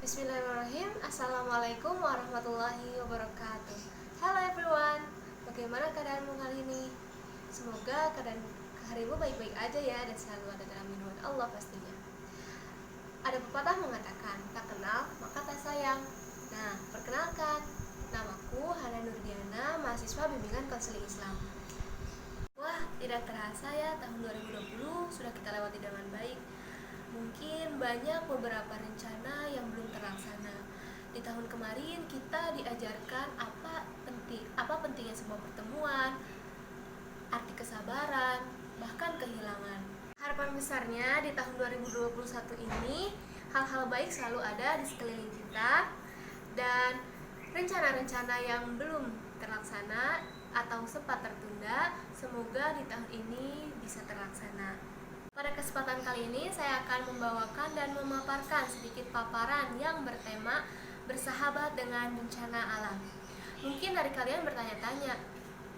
Bismillahirrahmanirrahim. Assalamualaikum warahmatullahi wabarakatuh. Hello everyone, bagaimana keadaanmu kali ini? Semoga keadaan harimu baik-baik aja ya, dan selalu ada dalam lindungan Allah pastinya. Ada pepatah mengatakan, tak kenal maka tak sayang. Nah, perkenalkan, namaku Hana Nurdiana, mahasiswa bimbingan konseling Islam. Wah, tidak terasa ya, tahun 2020 sudah kita lewati dengan baik. Mungkin banyak beberapa rencana yang belum terlaksana. Di tahun kemarin kita diajarkan apa pentingnya sebuah pertemuan, arti kesabaran, bahkan kehilangan. Harapan besarnya di tahun 2021 ini, hal-hal baik selalu ada di sekeliling kita, dan rencana-rencana yang belum terlaksana atau sempat tertunda, semoga di tahun ini bisa terlaksana. Pada kesempatan kali ini saya akan membawakan dan memaparkan sedikit paparan yang bertema bersahabat dengan bencana alam. Mungkin dari kalian bertanya-tanya,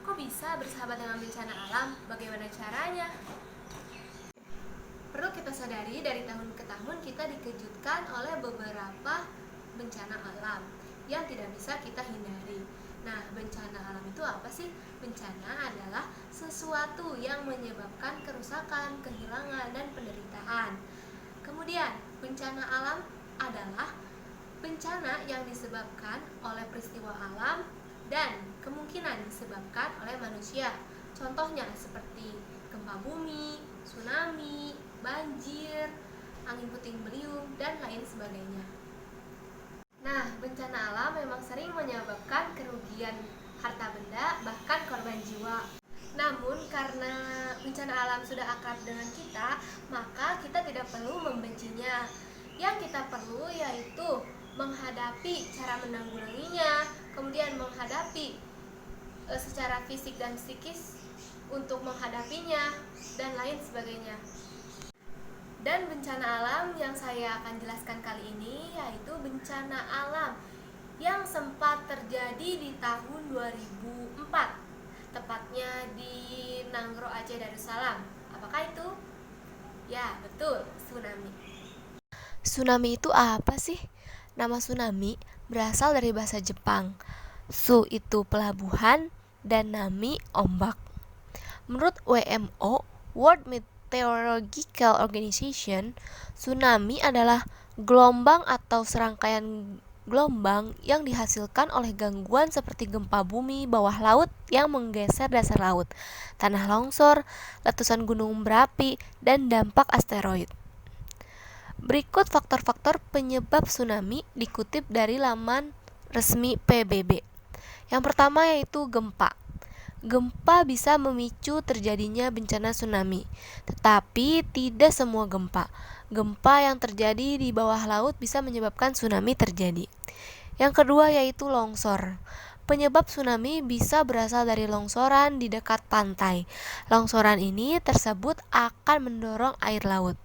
kok bisa bersahabat dengan bencana alam? Bagaimana caranya? Perlu kita sadari, dari tahun ke tahun kita dikejutkan oleh beberapa bencana alam yang tidak bisa kita hindari. Nah, bencana alam itu apa sih? Bencana adalah sesuatu yang menyebabkan kerusakan, kehilangan, dan penderitaan. Kemudian, bencana alam adalah bencana yang disebabkan oleh peristiwa alam dan kemungkinan disebabkan oleh manusia. Contohnya seperti gempa bumi, tsunami, banjir, angin puting beliung, dan lain sebagainya. Nah, bencana alam memang sering menyebabkan kerugian harta benda, bahkan korban jiwa. Namun, karena bencana alam sudah akrab dengan kita, maka kita tidak perlu membencinya. Yang kita perlu yaitu menghadapi cara menanggulanginya, kemudian menghadapi secara fisik dan psikis untuk menghadapinya, dan lain sebagainya. Dan bencana alam yang saya akan jelaskan kali ini yaitu bencana alam yang sempat terjadi di tahun 2004, tepatnya di Nangro, Aceh Darussalam. Apakah itu? Ya, betul, tsunami. Tsunami itu apa sih? Nama tsunami berasal dari bahasa Jepang. Su itu pelabuhan dan nami ombak. Menurut WMO, World Meteorological Organization, tsunami adalah gelombang atau serangkaian gelombang yang dihasilkan oleh gangguan seperti gempa bumi bawah laut yang menggeser dasar laut, tanah longsor, letusan gunung berapi, dan dampak asteroid. Berikut faktor-faktor penyebab tsunami dikutip dari laman resmi PBB. Yang pertama yaitu gempa. Gempa bisa memicu terjadinya bencana tsunami, tetapi tidak semua gempa. Gempa yang terjadi di bawah laut bisa menyebabkan tsunami terjadi. Yang kedua yaitu longsor. Penyebab tsunami bisa berasal dari longsoran di dekat pantai. Longsoran ini tersebut akan mendorong air laut.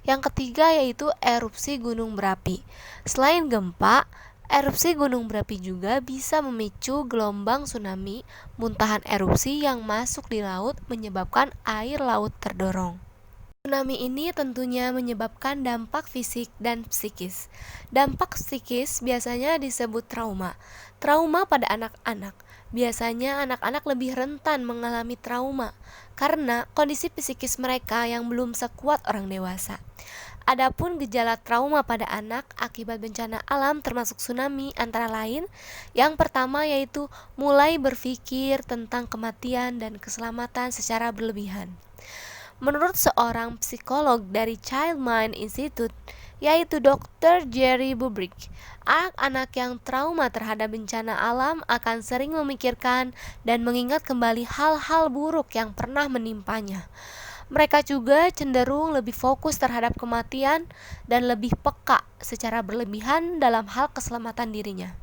Yang ketiga yaitu erupsi gunung berapi. Selain gempa, erupsi gunung berapi juga bisa memicu gelombang tsunami. Muntahan erupsi yang masuk di laut menyebabkan air laut terdorong. Tsunami ini tentunya menyebabkan dampak fisik dan psikis. Dampak psikis biasanya disebut trauma. Trauma pada anak-anak. Biasanya anak-anak lebih rentan mengalami trauma karena kondisi psikis mereka yang belum sekuat orang dewasa. Adapun gejala trauma pada anak akibat bencana alam termasuk tsunami antara lain, yang pertama yaitu mulai berpikir tentang kematian dan keselamatan secara berlebihan. Menurut seorang psikolog dari Child Mind Institute, yaitu Dr. Jerry Bubrick, anak-anak yang trauma terhadap bencana alam akan sering memikirkan dan mengingat kembali hal-hal buruk yang pernah menimpanya. Mereka juga cenderung lebih fokus terhadap kematian dan lebih peka secara berlebihan dalam hal keselamatan dirinya.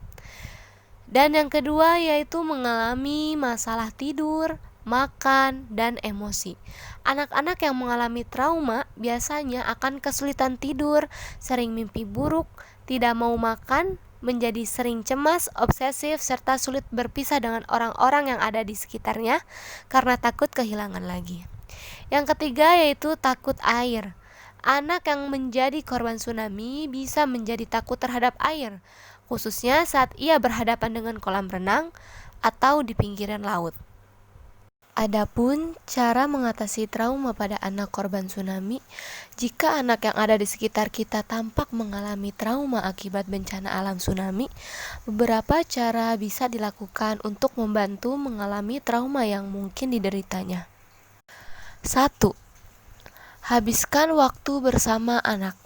Dan yang kedua yaitu mengalami masalah tidur, makan, dan emosi. Anak-anak yang mengalami trauma biasanya akan kesulitan tidur, sering mimpi buruk, tidak mau makan, menjadi sering cemas, obsesif, serta sulit berpisah dengan orang-orang yang ada di sekitarnya karena takut kehilangan lagi. Yang ketiga yaitu takut air. Anak yang menjadi korban tsunami bisa menjadi takut terhadap air, khususnya saat ia berhadapan dengan kolam renang atau di pinggiran laut. Adapun cara mengatasi trauma pada anak korban tsunami, jika anak yang ada di sekitar kita tampak mengalami trauma akibat bencana alam tsunami, beberapa cara bisa dilakukan untuk membantu mengalami trauma yang mungkin dideritanya. 1. Habiskan waktu bersama anak.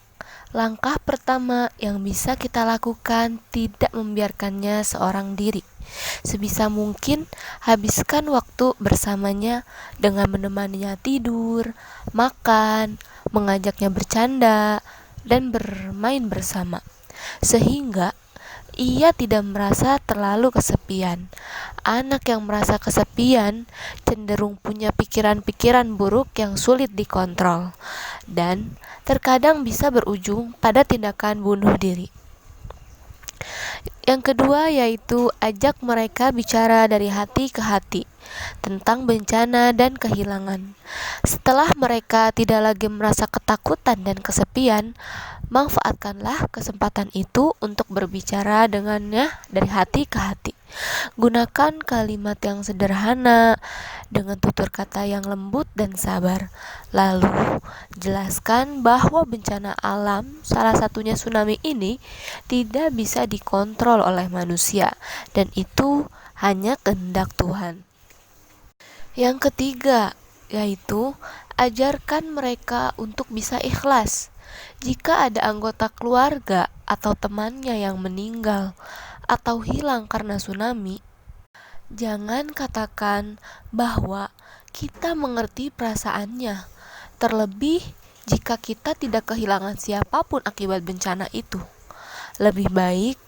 Langkah pertama yang bisa kita lakukan tidak membiarkannya seorang diri. Sebisa mungkin habiskan waktu bersamanya dengan menemaninya tidur, makan, mengajaknya bercanda, dan bermain bersama. Sehingga ia tidak merasa terlalu kesepian. Anak yang merasa kesepian cenderung punya pikiran-pikiran buruk yang sulit dikontrol dan terkadang bisa berujung pada tindakan bunuh diri. Yang kedua yaitu ajak mereka bicara dari hati ke hati tentang bencana dan kehilangan. Setelah mereka tidak lagi merasa ketakutan dan kesepian, manfaatkanlah kesempatan itu untuk berbicara dengannya dari hati ke hati. Gunakan kalimat yang sederhana dengan tutur kata yang lembut dan sabar. Lalu, jelaskan bahwa bencana alam, salah satunya tsunami ini, tidak bisa dikontrol oleh manusia dan itu hanya kehendak Tuhan. Yang ketiga, yaitu ajarkan mereka untuk bisa ikhlas. Jika ada anggota keluarga atau temannya yang meninggal atau hilang karena tsunami, jangan katakan bahwa kita mengerti perasaannya, terlebih jika kita tidak kehilangan siapapun akibat bencana itu. Lebih baik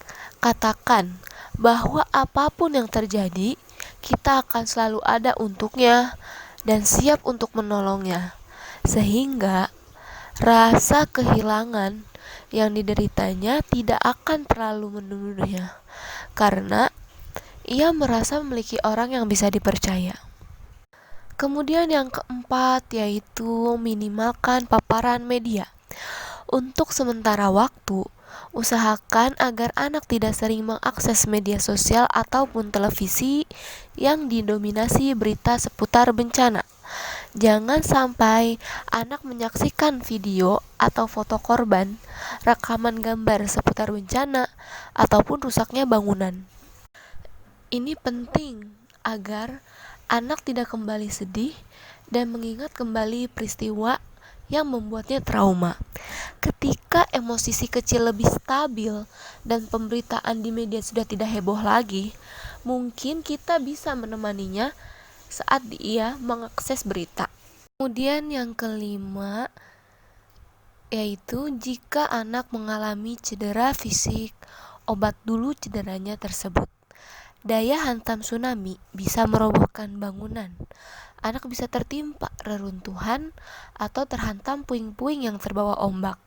katakan bahwa apapun yang terjadi, kita akan selalu ada untuknya dan siap untuk menolongnya, sehingga rasa kehilangan yang dideritanya tidak akan terlalu menuduhnya, karena ia merasa memiliki orang yang bisa dipercaya. Kemudian yang keempat yaitu minimalkan paparan media. Untuk sementara waktu, usahakan agar anak tidak sering mengakses media sosial ataupun televisi yang didominasi berita seputar bencana. Jangan sampai anak menyaksikan video atau foto korban, rekaman gambar seputar bencana, ataupun rusaknya bangunan. Ini penting agar anak tidak kembali sedih dan mengingat kembali peristiwa yang membuatnya trauma. Ketika emosi si kecil lebih stabil dan pemberitaan di media sudah tidak heboh lagi, mungkin kita bisa menemaninya saat ia mengakses berita. Kemudian yang kelima yaitu jika anak mengalami cedera fisik, obat dulu cederanya tersebut. Daya hantam tsunami bisa merobohkan bangunan. Anak bisa tertimpa reruntuhan atau terhantam puing-puing yang terbawa ombak.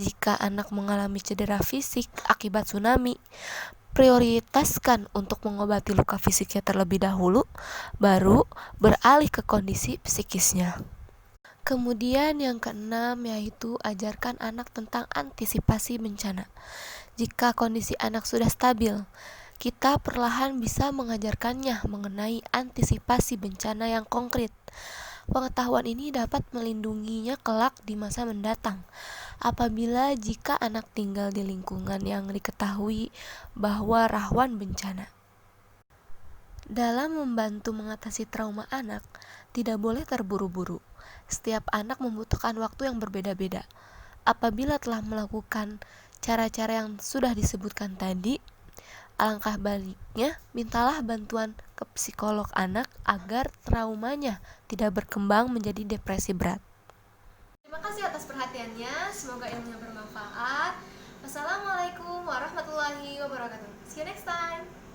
Jika anak mengalami cedera fisik akibat tsunami, prioritaskan untuk mengobati luka fisiknya terlebih dahulu, baru beralih ke kondisi psikisnya. Kemudian yang keenam yaitu ajarkan anak tentang antisipasi bencana. Jika kondisi anak sudah stabil, kita perlahan bisa mengajarkannya mengenai antisipasi bencana yang konkret. Pengetahuan ini dapat melindunginya kelak di masa mendatang apabila jika anak tinggal di lingkungan yang diketahui bahwa rawan bencana. Dalam membantu mengatasi trauma anak, tidak boleh terburu-buru. Setiap anak membutuhkan waktu yang berbeda-beda. Apabila telah melakukan cara-cara yang sudah disebutkan tadi, Alangkah baiknya, mintalah bantuan ke psikolog anak agar traumanya tidak berkembang menjadi depresi berat. Terima kasih atas perhatiannya, semoga ilmunya bermanfaat. Wassalamualaikum warahmatullahi wabarakatuh. See you next time.